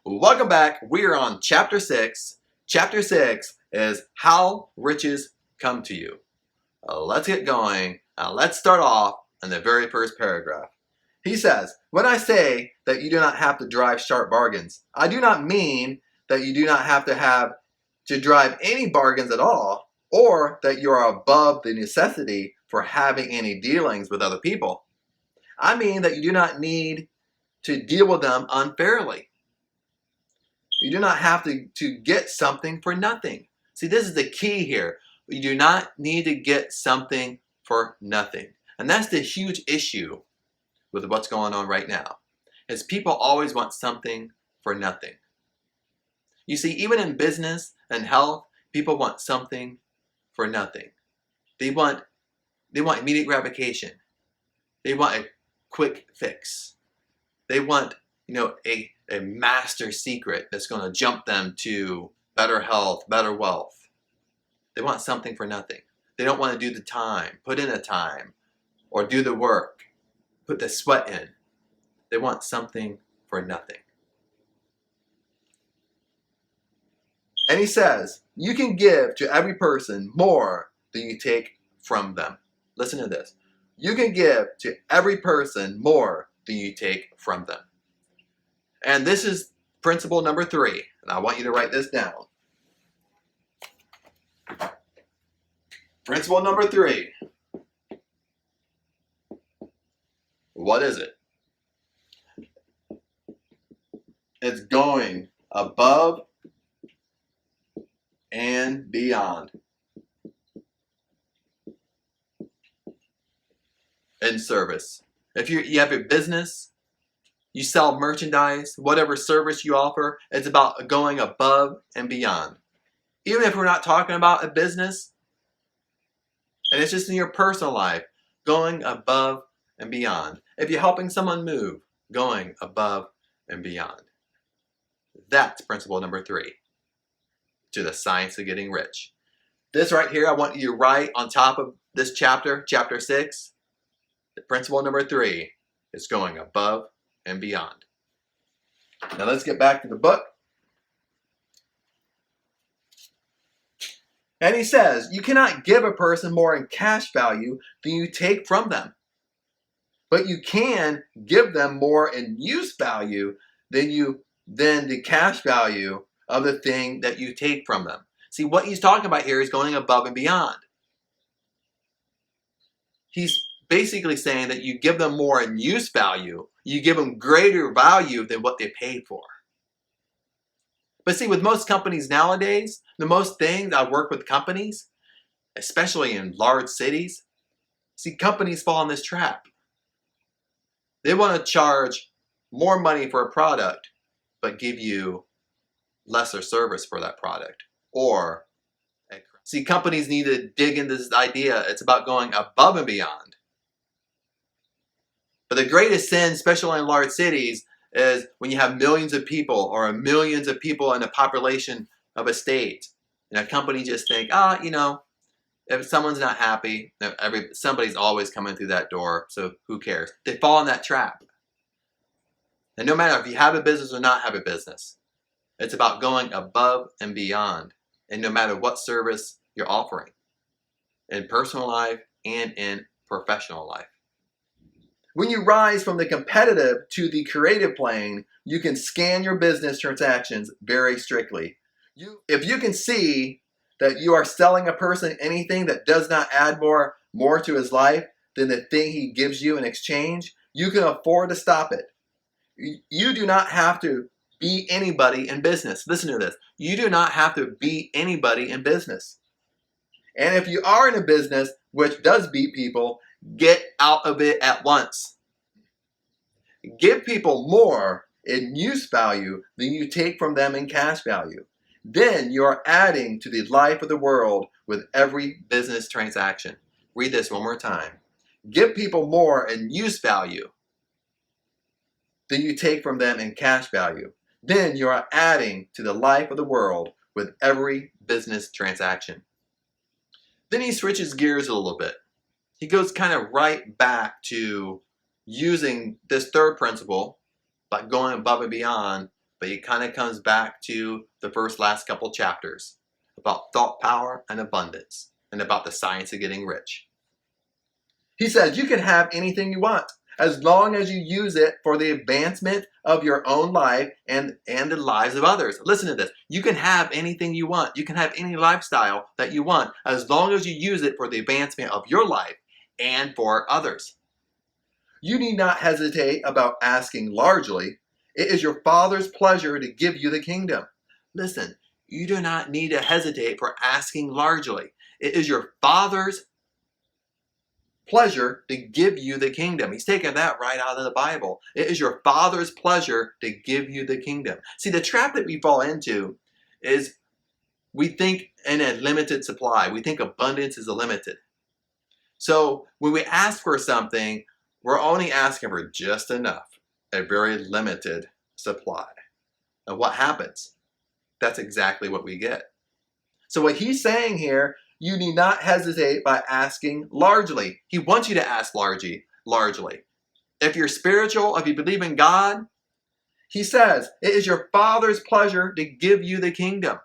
Welcome back. We are on chapter 6. Chapter 6 is how riches come to you. Let's get going. Let's start off in the very first paragraph. He says, when I say that you do not have to drive sharp bargains, I do not mean that you do not have to drive any bargains at all, or that you are above the necessity for having any dealings with other people. I mean that you do not need to deal with them unfairly. You do not have to get something for nothing. See, this is the key here. You do not need to get something for nothing. And that's the huge issue with what's going on right now, is people always want something for nothing. You see, even in business and health, people want something for nothing. They want immediate gratification. They want a quick fix. They want, a master secret that's going to jump them to better health, better wealth. They want something for nothing. They don't want to do the time, put in the time, or do the work, put the sweat in. They want something for nothing. And he says, you can give to every person more than you take from them. Listen to this. You can give to every person more than you take from them. And this is principle number 3. And I want you to write this down. Principle number 3. What is it? It's going above and beyond in service. If you have a business, you sell merchandise, whatever service you offer, it's about going above and beyond. Even if we're not talking about a business, and it's just in your personal life, going above and beyond. If you're helping someone move, going above and beyond. That's principle number 3 to the science of getting rich. This right here, I want you to write on top of this chapter, chapter 6, the principle number 3 is going above and beyond. Now let's get back to the book. And he says, you cannot give a person more in cash value than you take from them. But you can give them more in use value than the cash value of the thing that you take from them. See, what he's talking about here is going above and beyond. He's basically saying that you give them more in use value, you give them greater value than what they paid for. But see, with most companies nowadays, the most things I work with companies, especially in large cities, see, companies fall in this trap. They want to charge more money for a product, but give you lesser service for that product. Or, see, companies need to dig into this idea. It's about going above and beyond. But the greatest sin, especially in large cities, is when you have millions of people or millions of people in a population of a state. And a company just think, if someone's not happy, somebody's always coming through that door, so who cares? They fall in that trap. And no matter if you have a business or not have a business, it's about going above and beyond. And no matter what service you're offering, in personal life and in professional life. When you rise from the competitive to the creative plane, you can scan your business transactions very strictly. If you can see that you are selling a person anything that does not add more to his life than the thing he gives you in exchange, you can afford to stop it. You do not have to be anybody in business. Listen to this. You do not have to beat anybody in business. And if you are in a business which does beat people, get out of it at once. Give people more in use value than you take from them in cash value. Then you are adding to the life of the world with every business transaction. Read this one more time. Give people more in use value than you take from them in cash value. Then you are adding to the life of the world with every business transaction. Then he switches gears a little bit. He goes kind of right back to using this third principle, by going above and beyond, but it kind of comes back to the last couple chapters about thought power and abundance and about the science of getting rich. He says you can have anything you want as long as you use it for the advancement of your own life and the lives of others. Listen to this. You can have anything you want. You can have any lifestyle that you want as long as you use it for the advancement of your life and for others. You need not hesitate about asking largely. It is your Father's pleasure to give you the kingdom. Listen, you do not need to hesitate for asking largely. It is your Father's pleasure to give you the kingdom. He's taken that right out of the Bible. It is your Father's pleasure to give you the kingdom. See, the trap that we fall into is we think in a limited supply. We think abundance is limited. So when we ask for something, we're only asking for just enough, a very limited supply. And what happens? That's exactly what we get. So what he's saying here, you need not hesitate by asking largely. He wants you to ask largely. If you're spiritual, if you believe in God, he says, it is your Father's pleasure to give you the kingdom.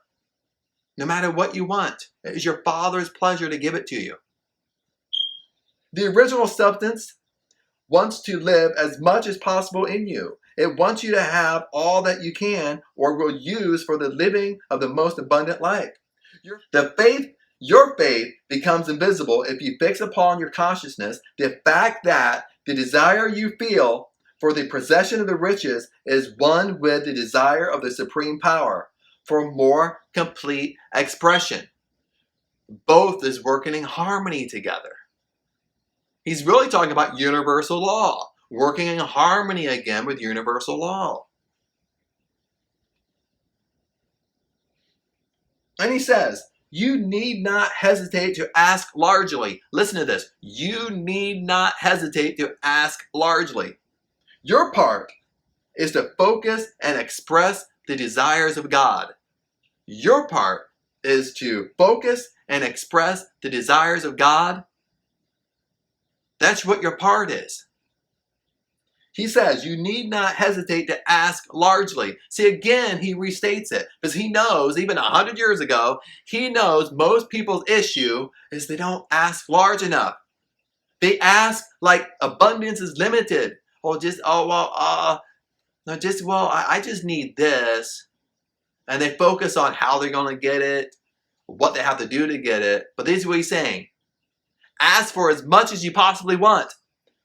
No matter what you want, it is your Father's pleasure to give it to you. The original substance wants to live as much as possible in you. It wants you to have all that you can or will use for the living of the most abundant life. Your faith becomes invisible if you fix upon your consciousness the fact that the desire you feel for the possession of the riches is one with the desire of the supreme power for more complete expression. Both is working in harmony together. He's really talking about universal law, working in harmony again with universal law. And he says, you need not hesitate to ask largely. Listen to this. You need not hesitate to ask largely. Your part is to focus and express the desires of God. Your part is to focus and express the desires of God. That's what your part is. He says you need not hesitate to ask largely. See, again, he restates it because he knows, even 100 years ago, he knows most people's issue is they don't ask large enough. They ask like abundance is limited. I just need this. And they focus on how they're going to get it, what they have to do to get it. But this is what he's saying. Ask for as much as you possibly want.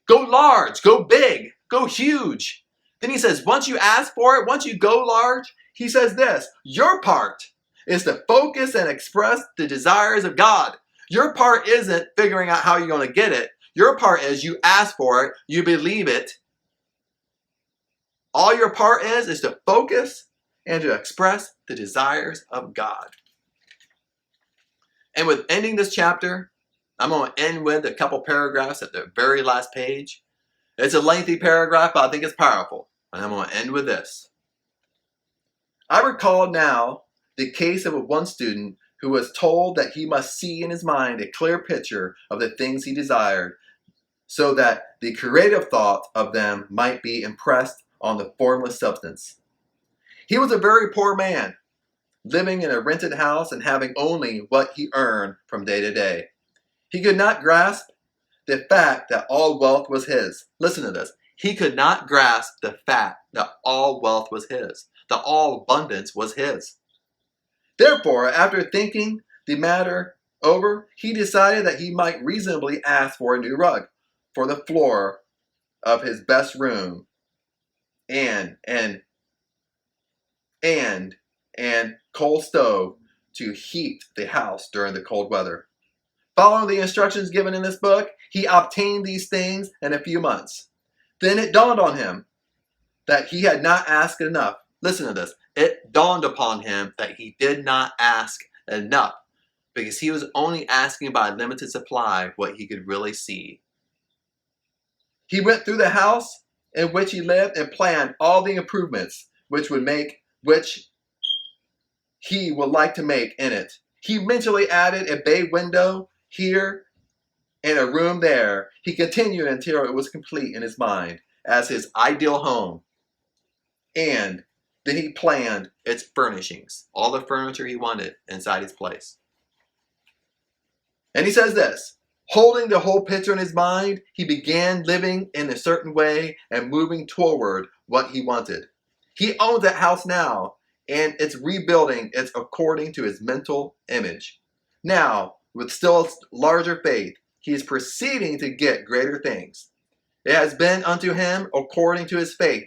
Go large, go big, go huge. Then he says, once you ask for it, once you go large, he says this, your part is to focus and express the desires of God. Your part isn't figuring out how you're going to get it. Your part is you ask for it, you believe it. All your part is to focus and to express the desires of God. And with ending this chapter, I'm going to end with a couple paragraphs at the very last page. It's a lengthy paragraph, but I think it's powerful. And I'm going to end with this. I recall now the case of one student who was told that he must see in his mind a clear picture of the things he desired so that the creative thought of them might be impressed on the formless substance. He was a very poor man, living in a rented house and having only what he earned from day to day. He could not grasp the fact that all wealth was his. Listen to this. He could not grasp the fact that all wealth was his, that all abundance was his. Therefore, after thinking the matter over, he decided that he might reasonably ask for a new rug for the floor of his best room and coal stove to heat the house during the cold weather. Following the instructions given in this book, he obtained these things in a few months. Then it dawned on him that he had not asked enough. Listen to this. It dawned upon him that he did not ask enough because he was only asking by a limited supply what he could really see. He went through the house in which he lived and planned all the improvements which he would like to make in it. He mentally added a bay window here and a room there. He continued until it was complete in his mind as his ideal home. And Then he planned its furnishings, all the furniture he wanted inside his place. And he says this, holding the whole picture in his mind, he began living in a certain way and moving toward what he wanted. He owns that house now, and it's rebuilding it according to his mental image. Now, with still larger faith, he is proceeding to get greater things. It has been unto him according to his faith,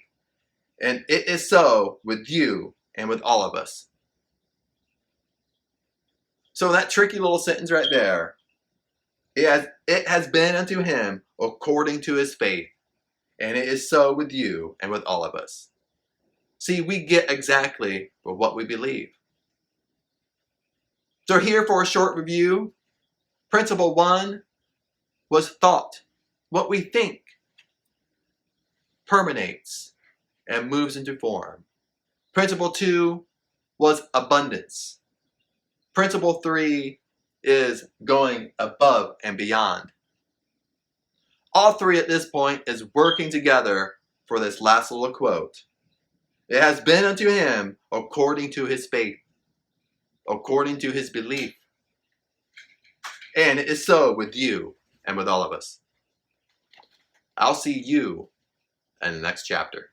and it is so with you and with all of us. So that tricky little sentence right there, it has been unto him according to his faith, and it is so with you and with all of us. See, we get exactly what we believe. So here for a short review, principle 1 was thought. What we think permeates and moves into form. Principle 2 was abundance. Principle 3 is going above and beyond. All three at this point is working together for this last little quote. It has been unto him according to his faith, according to his belief. And it is so with you and with all of us. I'll see you in the next chapter.